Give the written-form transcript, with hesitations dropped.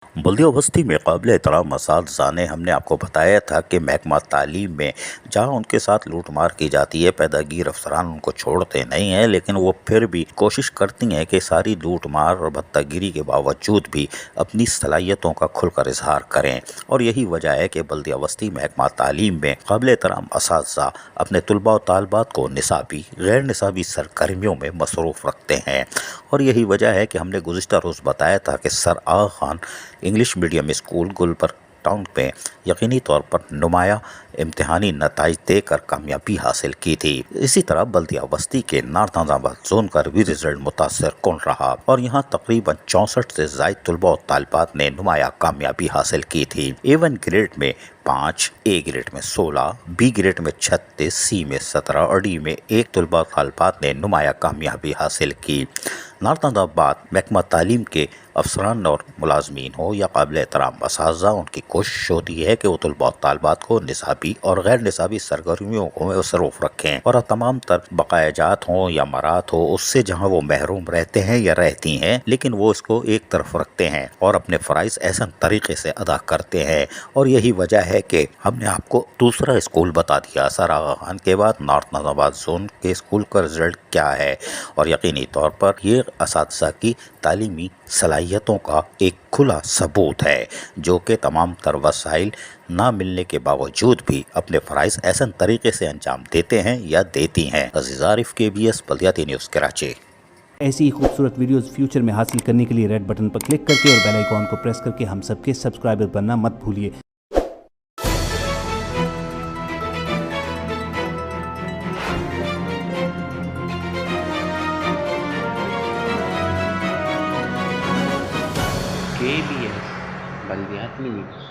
بلدیہ بستی میں قابل احترام اساتذہ نے ہم نے آپ کو بتایا تھا کہ محکمہ تعلیم میں جہاں ان کے ساتھ لوٹ مار کی جاتی ہے، پیداگیر افسران ان کو چھوڑتے نہیں ہیں، لیکن وہ پھر بھی کوشش کرتی ہیں کہ ساری لوٹ مار اور بھتاگیری کے باوجود بھی اپنی صلاحیتوں کا کھل کر اظہار کریں۔ اور یہی وجہ ہے کہ بلدیہ بستی محکمہ تعلیم میں قابل احترام اساتذہ اپنے طلباء و طالبات کو نصابی غیر نصابی سرگرمیوں میں مصروف رکھتے ہیں۔ اور یہی وجہ ہے کہ ہم نے گزشتہ روز بتایا تھا کہ sir Agha Khan English medium school Gulberg town میں یقینی طور پر نمایاں امتحانی نتائج دے کر کامیابی حاصل کی تھی۔ اسی طرح بلدیہ بستی کے نارتھ آباد زون کا بھی رزلٹ متاثر کن رہا اور یہاں تقریباً 64 سے زائد طلباء و طالبات نے نمایاں کامیابی حاصل کی تھی۔ A1 گریڈ میں 5، A گریڈ میں 16، B گریڈ میں 36، C میں 17 اور D میں 1 طلباء و طالبات نے نمایاں کامیابی حاصل کی۔ نارتھ آباد محکمہ تعلیم کے افسران اور ملازمین ہو یا قابل احترام اساتذہ، ان کی کوشش ہوتی ہے کہ وہ طلباء و طالبات کو نصابی اور غیر نصابی سرگرمیوں کو مصروف رکھیں اور تمام تر بقایا جات ہوں یا مرات ہو اس سے جہاں وہ محروم رہتے ہیں یا رہتی ہیں، لیکن وہ اس کو ایک طرف رکھتے ہیں اور اپنے فرائض احسن طریقے سے ادا کرتے ہیں۔ اور یہی وجہ ہے کہ ہم نے آپ کو دوسرا اسکول بتا دیا، سر آغا خان کے بعد نارتھ آباد زون کے اسکول کا رزلٹ کیا ہے، اور یقینی طور پر یہ اساتذہ کی تعلیمی صلاحیتوں کا ایک کھلا ثبوت ہے، جو کہ تمام تر وسائل نہ ملنے کے باوجود بھی اپنے فرائض احسن طریقے سے انجام دیتے ہیں یا دیتی ہیں۔ عزیز عارف، KBS بلدیاتی نیوز کراچی۔ ایسی ہی خوبصورت ویڈیوز فیوچر میں حاصل کرنے کے لیے ریڈ بٹن پر کلک کر کے اور بیل آئیکن کو پریس کر کے ہم سب کے سبسکرائبر بننا مت بھولیے۔ KBS بلدیاتی نیوز۔